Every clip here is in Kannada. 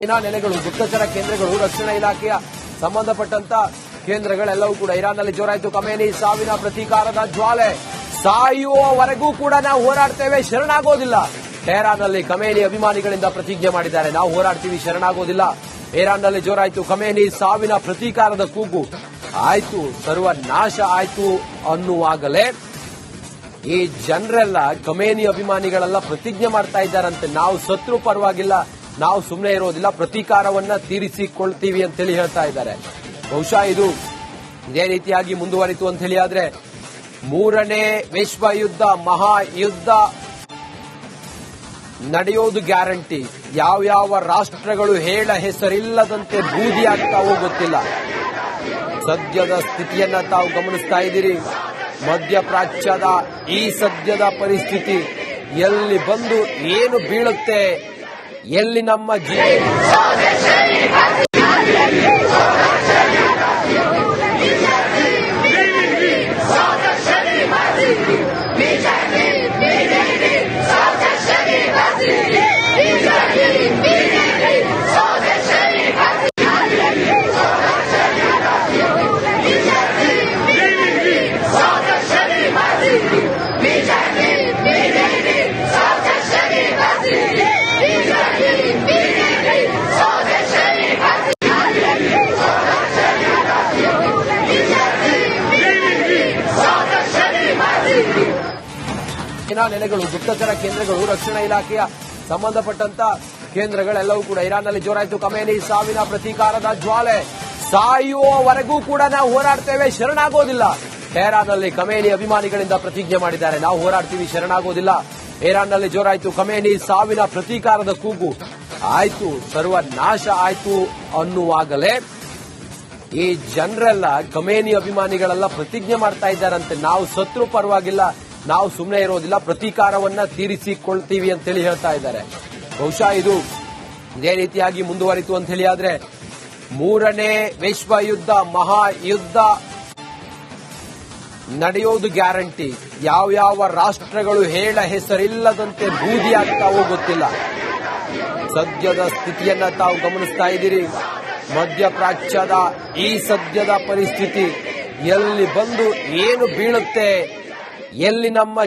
ನೆಲೆಗಳು, ಗುಪ್ತಚರ ಕೇಂದ್ರಗಳು, ರಕ್ಷಣಾ ಇಲಾಖೆಯ ಸಂಬಂಧಪಟ್ಟಂತ ಕೇಂದ್ರಗಳೆಲ್ಲವೂ ಕೂಡ ಇರಾನ್ನಲ್ಲಿ ಜೋರಾಯಿತು. ಖಮೇನಿ ಸಾವಿನ ಪ್ರತೀಕಾರದ ಜ್ವಾಲೆ. ಸಾಯುವವರೆಗೂ ಕೂಡ ನಾವು ಹೋರಾಡ್ತೇವೆ, ಶರಣಾಗೋದಿಲ್ಲ. ಟೆಹರಾನ್ನಲ್ಲಿ ಖಮೇನಿ ಅಭಿಮಾನಿಗಳಿಂದ ಪ್ರತಿಜ್ಞೆ ಮಾಡಿದ್ದಾರೆ. ನಾವು ಹೋರಾಡ್ತೀವಿ, ಶರಣಾಗೋದಿಲ್ಲ. ಇರಾನ್ನಲ್ಲಿ ಜೋರಾಯಿತು. ಖಮೇನಿ ಸಾವಿನ ಪ್ರತೀಕಾರದ ಕೂಗು. ಆಯ್ತು, ಸರ್ವನಾಶ ಆಯ್ತು ಅನ್ನುವಾಗಲೇ ಈ ಜನರೆಲ್ಲ ಖಮೇನಿ ಅಭಿಮಾನಿಗಳೆಲ್ಲ ಪ್ರತಿಜ್ಞೆ ಮಾಡ್ತಾ ಇದ್ದಾರಂತೆ. ನಾವು ಸತ್ರು ಪರವಾಗಿಲ್ಲ, ನಾವು ಸುಮ್ಮನೆ ಇರೋದಿಲ್ಲ, ಪ್ರತೀಕಾರವನ್ನ ತೀರಿಸಿಕೊಳ್ತೀವಿ ಅಂತೇಳಿ ಹೇಳ್ತಾ ಇದ್ದಾರೆ. ಬಹುಶಃ ಇದು ಇದೇ ರೀತಿಯಾಗಿ ಮುಂದುವರಿತು ಅಂತ ಹೇಳಿ ಆದ್ರೆ ಮೂರನೇ ವಿಶ್ವ ಯುದ್ಧ, ಮಹಾಯುದ್ಧ ನಡೆಯೋದು ಗ್ಯಾರಂಟಿ. ಯಾವ್ಯಾವ ರಾಷ್ಟ್ರಗಳು ಹೇಳ ಹೆಸರಿಲ್ಲದಂತೆ ಬೂದಿ ಆಗ್ತಾವೋ ಗೊತ್ತಿಲ್ಲ. ಸದ್ಯದ ಸ್ಥಿತಿಯನ್ನ ತಾವು ಗಮನಿಸ್ತಾ ಇದ್ದೀರಿ. ಮಧ್ಯಪ್ರಾಚ್ಯದ ಈ ಸದ್ಯದ ಪರಿಸ್ಥಿತಿ ಎಲ್ಲಿ ಬಂದು ಏನು ಬೀಳುತ್ತೆ, ಎಲ್ಲಿ ನಮ್ಮ ನೆಲೆಗಳು, ಗುಪ್ತಚರ ಕೇಂದ್ರಗಳು, ರಕ್ಷಣಾ ಇಲಾಖೆಯ ಸಂಬಂಧಪಟ್ಟಂತ ಕೇಂದ್ರಗಳೆಲ್ಲವೂ ಕೂಡ ಇರಾನ್ನಲ್ಲಿ ಜೋರಾಯಿತು. ಖಮೇನಿ ಸಾವಿನ ಪ್ರತೀಕಾರದ ಜ್ವಾಲೆ. ಸಾಯುವವರೆಗೂ ಕೂಡ ನಾವು ಹೋರಾಡ್ತೇವೆ, ಶರಣಾಗೋದಿಲ್ಲ. ಟೆಹರಾನ್ನಲ್ಲಿ ಖಮೇನಿ ಅಭಿಮಾನಿಗಳಿಂದ ಪ್ರತಿಜ್ಞೆ ಮಾಡಿದ್ದಾರೆ. ನಾವು ಹೋರಾಡ್ತೀವಿ, ಶರಣಾಗೋದಿಲ್ಲ. ಇರಾನ್ನಲ್ಲಿ ಜೋರಾಯಿತು. ಖಮೇನಿ ಸಾವಿನ ಪ್ರತೀಕಾರದ ಕೂಗು. ಆಯ್ತು, ಸರ್ವನಾಶ ಆಯ್ತು ಅನ್ನುವಾಗಲೇ ಈ ಜನರೆಲ್ಲ ಖಮೇನಿ ಅಭಿಮಾನಿಗಳೆಲ್ಲ ಪ್ರತಿಜ್ಞೆ ಮಾಡ್ತಾ ಇದ್ದಾರಂತೆ. ನಾವು ಸತ್ರು ಪರವಾಗಿಲ್ಲ, ನಾವು ಸುಮ್ಮನೆ ಇರೋದಿಲ್ಲ, ಪ್ರತೀಕಾರವನ್ನ ತೀರಿಸಿಕೊಳ್ತೀವಿ ಅಂತೇಳಿ ಹೇಳ್ತಾ ಇದ್ದಾರೆ. ಬಹುಶಃ ಇದು ಇದೇ ರೀತಿಯಾಗಿ ಮುಂದುವರಿತು ಅಂತ ಹೇಳಿ ಆದ್ರೆ ಮೂರನೇ ವಿಶ್ವ ಯುದ್ಧ, ಮಹಾಯುದ್ಧ ನಡೆಯೋದು ಗ್ಯಾರಂಟಿ. ಯಾವ್ಯಾವ ರಾಷ್ಟ್ರಗಳು ಹೇಳ ಹೆಸರಿಲ್ಲದಂತೆ ಬೂದಿ ಆಗ್ತಾವೋ ಗೊತ್ತಿಲ್ಲ. ಸದ್ಯದ ಸ್ಥಿತಿಯನ್ನ ತಾವು ಗಮನಿಸ್ತಾ ಇದ್ದೀರಿ. ಮಧ್ಯಪ್ರಾಚ್ಯದ ಈ ಸದ್ಯದ ಪರಿಸ್ಥಿತಿ ಎಲ್ಲಿ ಬಂದು ಏನು ಬೀಳುತ್ತೆ, ಎಲ್ಲಿ ನಮ್ಮ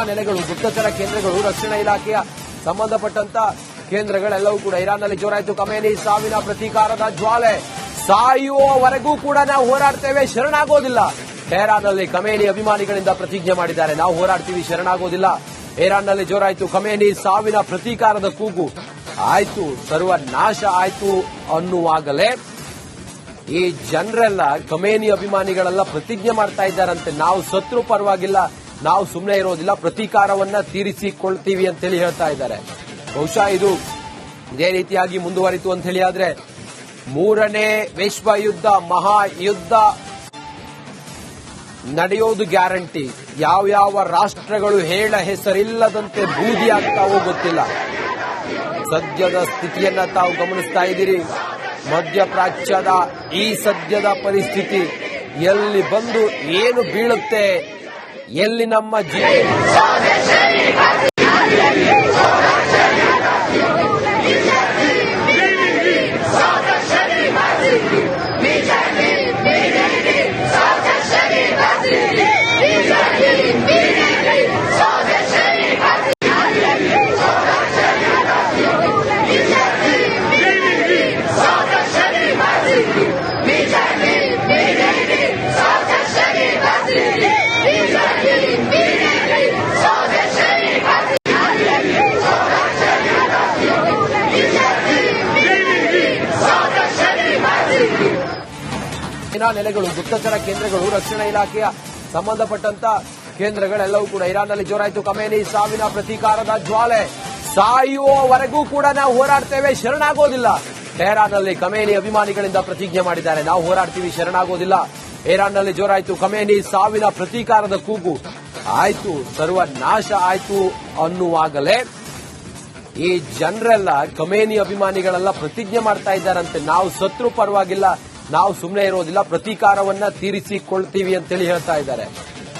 ನೆಲೆಗಳು, ಗುಪ್ತಚರ ಕೇಂದ್ರಗಳು, ರಕ್ಷಣಾ ಇಲಾಖೆಯ ಸಂಬಂಧಪಟ್ಟಂತ ಕೇಂದ್ರಗಳೆಲ್ಲವೂ ಕೂಡ ಇರಾನ್ನಲ್ಲಿ ಜೋರಾಯಿತು. ಖಮೇನಿ ಸಾವಿನ ಪ್ರತೀಕಾರದ ಜ್ವಾಲೆ. ಸಾಯುವವರೆಗೂ ಕೂಡ ನಾವು ಹೋರಾಡ್ತೇವೆ, ಶರಣಾಗೋದಿಲ್ಲ. ಟೆಹರಾನ್ನಲ್ಲಿ ಖಮೇನಿ ಅಭಿಮಾನಿಗಳಿಂದ ಪ್ರತಿಜ್ಞೆ ಮಾಡಿದ್ದಾರೆ. ನಾವು ಹೋರಾಡ್ತೀವಿ, ಶರಣಾಗೋದಿಲ್ಲ. ಇರಾನ್ನಲ್ಲಿ ಜೋರಾಯಿತು. ಖಮೇನಿ ಸಾವಿನ ಪ್ರತೀಕಾರದ ಕೂಗು. ಆಯ್ತು, ಸರ್ವನಾಶ ಆಯ್ತು ಅನ್ನುವಾಗಲೇ ಈ ಜನರೆಲ್ಲ ಖಮೇನಿ ಅಭಿಮಾನಿಗಳೆಲ್ಲ ಪ್ರತಿಜ್ಞೆ ಮಾಡ್ತಾ ಇದ್ದಾರಂತೆ. ನಾವು ಸತ್ರು ಪರವಾಗಿಲ್ಲ, ನಾವು ಸುಮ್ಮನೆ ಇರೋದಿಲ್ಲ, ಪ್ರತೀಕಾರವನ್ನ ತೀರಿಸಿಕೊಳ್ತೀವಿ ಅಂತೇಳಿ ಹೇಳ್ತಾ ಇದ್ದಾರೆ. ಬಹುಶಃ ಇದು ಇದೇ ರೀತಿಯಾಗಿ ಮುಂದುವರಿತು ಅಂತ ಹೇಳಿ ಆದ್ರೆ ಮೂರನೇ ವಿಶ್ವ ಯುದ್ಧ, ಮಹಾಯುದ್ಧ ನಡೆಯೋದು ಗ್ಯಾರಂಟಿ. ಯಾವ್ಯಾವ ರಾಷ್ಟ್ರಗಳು ಹೇಳ ಹೆಸರಿಲ್ಲದಂತೆ ಬೂದಿ ಆಗ್ತಾವೋ ಗೊತ್ತಿಲ್ಲ. ಸದ್ಯದ ಸ್ಥಿತಿಯನ್ನ ತಾವು ಗಮನಿಸ್ತಾ ಇದ್ದೀರಿ. ಮಧ್ಯಪ್ರಾಚ್ಯದ ಈ ಸದ್ಯದ ಪರಿಸ್ಥಿತಿ ಎಲ್ಲಿ ಬಂದು ಏನು ಬೀಳುತ್ತೆ, ಎಲ್ಲಿ ನಮ್ಮ ನೆಲೆಗಳು, ಗುಪ್ತಚರ ಕೇಂದ್ರಗಳು, ರಕ್ಷಣಾ ಇಲಾಖೆಯ ಸಂಬಂಧಪಟ್ಟಂತ ಕೇಂದ್ರಗಳೆಲ್ಲವೂ ಕೂಡ ಇರಾನ್ನಲ್ಲಿ ಜೋರಾಯಿತು. ಖಮೇನಿ ಸಾವಿನ ಪ್ರತೀಕಾರದ ಜ್ವಾಲೆ, ಸಾಯುವವರೆಗೂ ಕೂಡ ನಾವು ಹೋರಾಡ್ತೇವೆ, ಶರಣಾಗೋದಿಲ್ಲ. ಟೆಹರಾನ್ನಲ್ಲಿ ಖಮೇನಿ ಅಭಿಮಾನಿಗಳಿಂದ ಪ್ರತಿಜ್ಞೆ ಮಾಡಿದ್ದಾರೆ. ನಾವು ಹೋರಾಡ್ತೀವಿ, ಶರಣಾಗೋದಿಲ್ಲ. ಇರಾನ್ನಲ್ಲಿ ಜೋರಾಯಿತು. ಖಮೇನಿ ಸಾವಿನ ಪ್ರತೀಕಾರದ ಕೂಗು. ಆಯ್ತು, ಸರ್ವನಾಶ ಆಯ್ತು ಅನ್ನುವಾಗಲೇ ಈ ಜನರೆಲ್ಲ, ಖಮೇನಿ ಅಭಿಮಾನಿಗಳೆಲ್ಲ ಪ್ರತಿಜ್ಞೆ ಮಾಡ್ತಾ ಇದ್ದಾರಂತೆ, ನಾವು ಸತ್ರು ಪರವಾಗಿಲ್ಲ, ನಾವು ಸುಮ್ಮನೆ ಇರೋದಿಲ್ಲ, ಪ್ರತೀಕಾರವನ್ನ ತೀರಿಸಿಕೊಳ್ತೀವಿ ಅಂತೇಳಿ ಹೇಳ್ತಾ ಇದ್ದಾರೆ.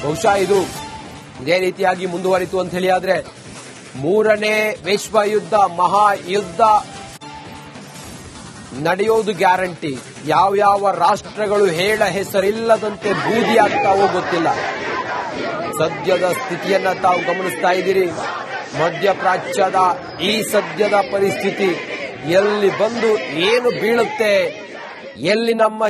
ಬಹುಶಃ ಇದು ಇದೇ ರೀತಿಯಾಗಿ ಮುಂದುವರಿತು ಅಂತ ಹೇಳಿ ಆದ್ರೆ ಮೂರನೇ ವಿಶ್ವಯುದ್ಧ, ಮಹಾಯುದ್ಧ ನಡೆಯೋದು ಗ್ಯಾರಂಟಿ. ಯಾವ್ಯಾವ ರಾಷ್ಟ್ರಗಳು ಹೇಳ ಹೆಸರಿಲ್ಲದಂತೆ ಬೂದಿಯಾಗ್ತಾವೋ ಗೊತ್ತಿಲ್ಲ. ಸದ್ಯದ ಸ್ಥಿತಿಯನ್ನ ತಾವು ಗಮನಿಸ್ತಾ ಇದ್ದೀರಿ. ಮಧ್ಯಪ್ರಾಚ್ಯದ ಈ ಸದ್ಯದ ಪರಿಸ್ಥಿತಿ ಎಲ್ಲಿ ಬಂದು ಏನು ಬೀಳುತ್ತೆ, ಎಲ್ಲಿ ನಮ್ಮ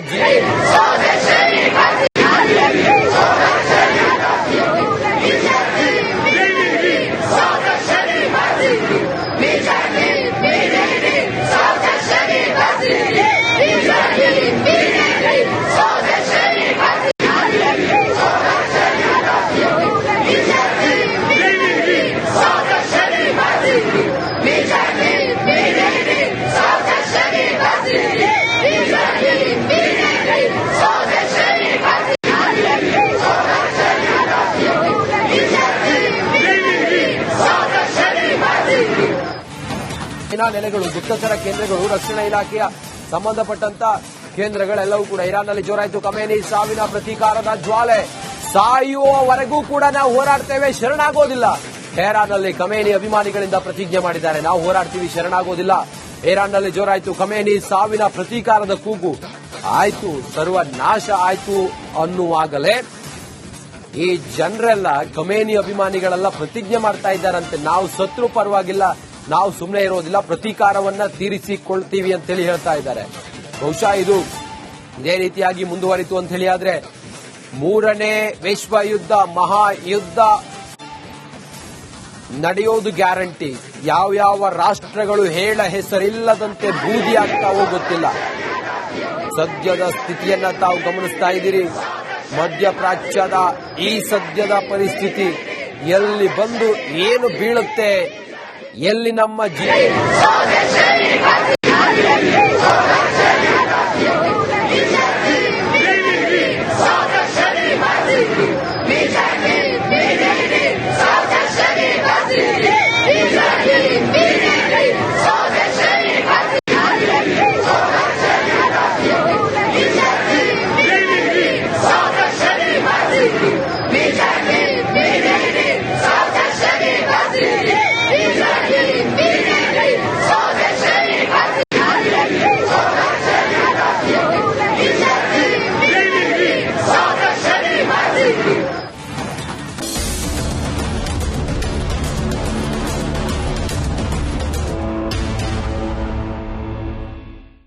ನೆಲೆಗಳು, ಗುಪ್ತಚರ ಕೇಂದ್ರಗಳು, ರಕ್ಷಣಾ ಇಲಾಖೆಯ ಸಂಬಂಧಪಟ್ಟಂತ ಕೇಂದ್ರಗಳೆಲ್ಲವೂ ಕೂಡ ಇರಾನ್ನಲ್ಲಿ ಜೋರಾಯಿತು. ಖಮೇನಿ ಸಾವಿನ ಪ್ರತೀಕಾರದ ಜ್ವಾಲೆ, ಸಾಯುವವರೆಗೂ ಕೂಡ ನಾವು ಹೋರಾಡ್ತೇವೆ, ಶರಣಾಗೋದಿಲ್ಲ. ಟೆಹರಾನ್ನಲ್ಲಿ ಖಮೇನಿ ಅಭಿಮಾನಿಗಳಿಂದ ಪ್ರತಿಜ್ಞೆ ಮಾಡಿದ್ದಾರೆ. ನಾವು ಹೋರಾಡ್ತೀವಿ, ಶರಣಾಗೋದಿಲ್ಲ. ಇರಾನ್ನಲ್ಲಿ ಜೋರಾಯಿತು. ಖಮೇನಿ ಸಾವಿನ ಪ್ರತೀಕಾರದ ಕೂಗು. ಆಯ್ತು, ಸರ್ವನಾಶ ಆಯ್ತು ಅನ್ನುವಾಗಲೇ ಈ ಜನರೆಲ್ಲ, ಖಮೇನಿ ಅಭಿಮಾನಿಗಳೆಲ್ಲ ಪ್ರತಿಜ್ಞೆ ಮಾಡ್ತಾ ಇದ್ದಾರಂತೆ, ನಾವು ಸತ್ರು ಪರವಾಗಿಲ್ಲ, ನಾವು ಸುಮ್ಮನೆ ಇರೋದಿಲ್ಲ, ಪ್ರತೀಕಾರವನ್ನ ತೀರಿಸಿಕೊಳ್ತೀವಿ ಅಂತೇಳಿ ಹೇಳ್ತಾ ಇದ್ದಾರೆ. ಬಹುಶಃ ಇದು ಇದೇ ರೀತಿಯಾಗಿ ಮುಂದುವರಿತು ಅಂತ ಹೇಳಿ ಆದ್ರೆ ಮೂರನೇ ವಿಶ್ವಯುದ್ಧ, ಮಹಾಯುದ್ಧ ನಡೆಯೋದು ಗ್ಯಾರಂಟಿ. ಯಾವ್ಯಾವ ರಾಷ್ಟ್ರಗಳು ಹೇಳ ಹೆಸರಿಲ್ಲದಂತೆ ಬೂದಿಯಾಗ್ತಾವೋ ಗೊತ್ತಿಲ್ಲ. ಸದ್ಯದ ಸ್ಥಿತಿಯನ್ನ ತಾವು ಗಮನಿಸ್ತಾ ಇದ್ದೀರಿ. ಮಧ್ಯಪ್ರಾಚ್ಯದ ಈ ಸದ್ಯದ ಪರಿಸ್ಥಿತಿ ಎಲ್ಲಿ ಬಂದು ಏನು ಬೀಳುತ್ತೆ, ಎಲ್ಲಿ ನಮ್ಮ